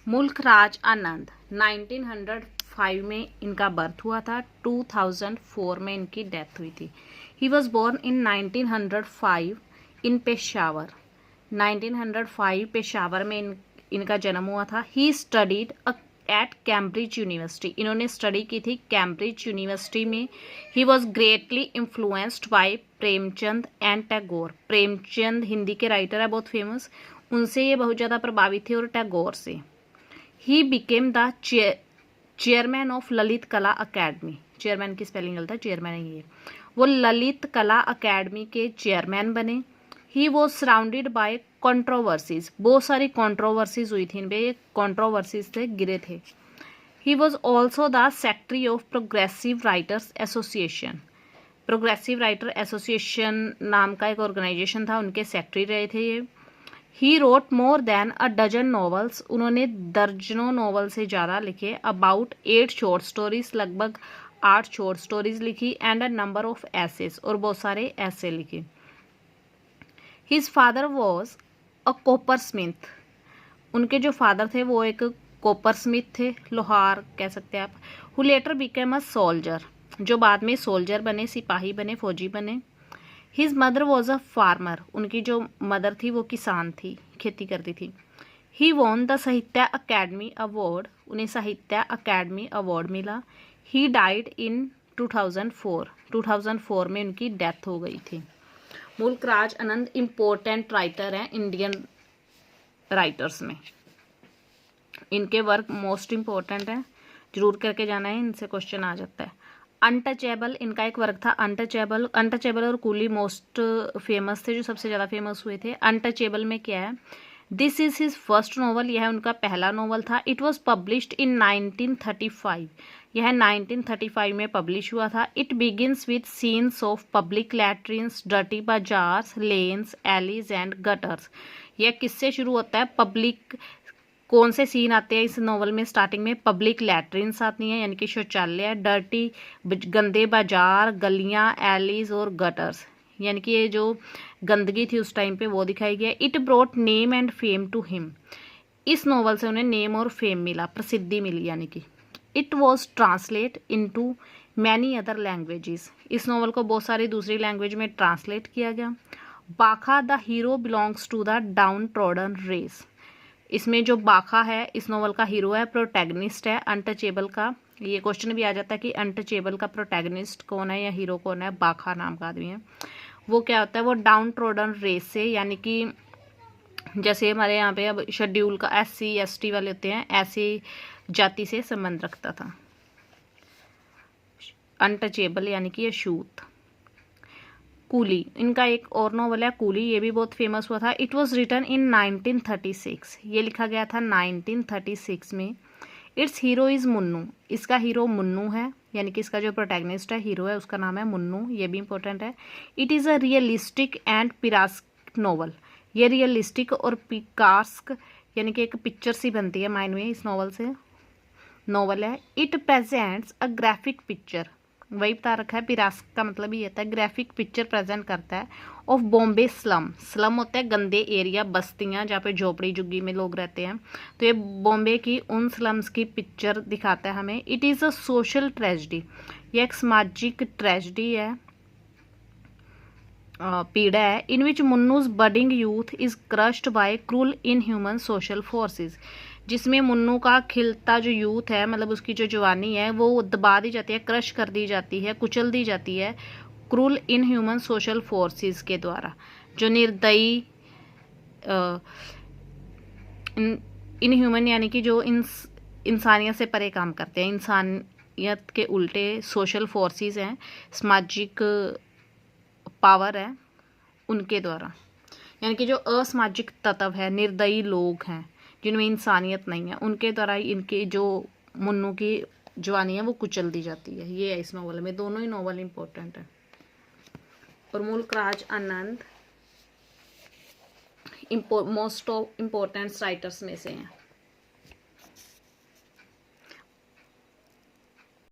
मुल्क राज आनंद 1905 में इनका बर्थ हुआ था, 2004 में इनकी डेथ हुई थी। ही वॉज बोर्न इन 1905 इन पेशावर। 1905 पेशावर में इनका जन्म हुआ था। He studied at Cambridge university. इन्होंने स्टडी की थी कैम्ब्रिज यूनिवर्सिटी में। He was greatly influenced by Premchand and Tagore. Premchand Hindi के राइटर है बहुत फेमस, उनसे ये बहुत ज़्यादा प्रभावित थे और टैगोर से। He became the chairman of Lalit कला अकेडमी। चेयरमैन की स्पेलिंग गलत है, चेयरमैन है ये। वो ललित कला अकेडमी के चेयरमैन बने। He was surrounded by controversies. बहुत सारी कंट्रोवर्सीज हुई थी इन पे, ये कंट्रोवर्सीज से गिरे थे। He was also the secretary of progressive writers association. Progressive writer association नाम का एक ऑर्गेनाइजेशन था, उनके सेक्रेटरी रहे थे ये। He wrote more than a dozen novels. उन्होंने दर्जनों नॉवल से ज़्यादा लिखे। अबाउट 8 शॉर्ट स्टोरीज, लगभग 8 शॉर्ट स्टोरीज लिखी। And a number of essays, और बहुत सारे ऐसे लिखे। His father was a coppersmith. उनके जो फादर थे वो एक कॉपर स्मिथ थे, लोहार कह सकते हैं आप। Who letter became a soldier, जो बाद में सोल्जर बने, सिपाही बने, फौजी बने। His mother was a farmer. उनकी जो मदर थी वो किसान थी, खेती करती थी। ही वॉन द साहित्य अकेडमी अवार्ड। उन्हें साहित्य अकेडमी अवार्ड मिला। He died in 2004। 2004 में उनकी डेथ हो गई थी। मुल्क राज आनंद इम्पोर्टेंट राइटर हैं इंडियन राइटर्स में। इनके वर्क मोस्ट इम्पोर्टेंट है, जरूर करके जाना है, इनसे क्वेश्चन आ जाता है। अनटचेबल इनका एक वर्क था। अनटचेबल और कूली मोस्ट फेमस थे, जो सबसे ज़्यादा फेमस हुए थे। अनटचेबल में क्या है, this is his first novel. यह उनका पहला नॉवल था। It was published in 1935। यह 1935 में पब्लिश हुआ था। It begins with scenes of public latrines, dirty bazaars, lens, allies and gutters. यह किससे शुरू होता है, पब्लिक कौन से सीन आते हैं इस नॉवल में, स्टार्टिंग में पब्लिक लैट्रिन्स आती हैं यानी कि शौचालय, डर्टी गंदे बाजार, गलियां, एलीज और गटर्स यानी कि ये जो गंदगी थी उस टाइम पे वो दिखाई गया। It brought name and fame to him. इस नॉवल से उन्हें नेम और फेम मिला, प्रसिद्धि मिली यानी कि। It was translate into many other languages. इस नॉवल को बहुत सारी दूसरी लैंग्वेज में ट्रांसलेट किया गया। Bakha the hero belongs to the downtrodden race. इसमें जो बाखा है इस नॉवल का हीरो है, प्रोटैगनिस्ट है। अनटचेबल का ये क्वेश्चन भी आ जाता है कि अनटचेबल का प्रोटैगनिस्ट कौन है या हीरो कौन है। बाखा नाम का आदमी है। वो क्या होता है, वो डाउन ट्रोडन रेस से यानी कि जैसे हमारे यहाँ पे अब शेड्यूल का SC ST वाले होते हैं, ऐसी जाति से संबंध रखता था। अनटचेबल यानी कि अछूत। कूली इनका एक और नॉवल है कूली, ये भी बहुत फेमस हुआ था। It was written in 1936। ये लिखा गया था 1936 में। Its hero is Munnu. इसका हीरो मुन्नू है यानी कि इसका जो प्रोटैगनिस्ट है, हीरो है, उसका नाम है मुन्नू। ये भी इंपॉर्टेंट है। It is a realistic and picaresque novel. ये रियलिस्टिक और पिकास्क यानी कि एक पिक्चर सी बनती है माइंड में इस नॉवल से, नॉवल है। It presents a graphic picture, वही बता रखा है। पिरास्क का मतलब ये होता है ग्राफिक पिक्चर प्रेजेंट करता है ऑफ बॉम्बे स्लम। स्लम होता है गंदे एरिया, बस्तियां जहाँ पे झोपड़ी झुग्गी में लोग रहते हैं। तो ये बॉम्बे की उन स्लम्स की पिक्चर दिखाता है हमें। It is a social tragedy. ये एक सामाजिक ट्रेजिडी है, पीड़ा है। In which Munnu's budding youth is crushed by cruel inhuman social forces. जिसमें मुन्नू का खिलता जो यूथ है, मतलब उसकी जो जवानी है, वो दबा दी जाती है, क्रश कर दी जाती है, कुचल दी जाती है क्रूल इनह्यूमन सोशल फोर्सेस के द्वारा। जो निर्दयी इनह्यूमन यानी कि जो इंसानियत से परे काम करते हैं, इंसानियत के उल्टे सोशल फोर्सेस हैं, सामाजिक पावर है, उनके द्वारा। यानी कि जो असामाजिक तत्व है, निर्दयी लोग हैं जिनमें इंसानियत नहीं है, उनके द्वारा इनके जो मुन्नू की जवानी है वो कुचल दी जाती है। ये है इस नॉवल में। दोनों ही नॉवल इंपॉर्टेंट है। और मुल्क Raj Anand most of important writers में से हैं।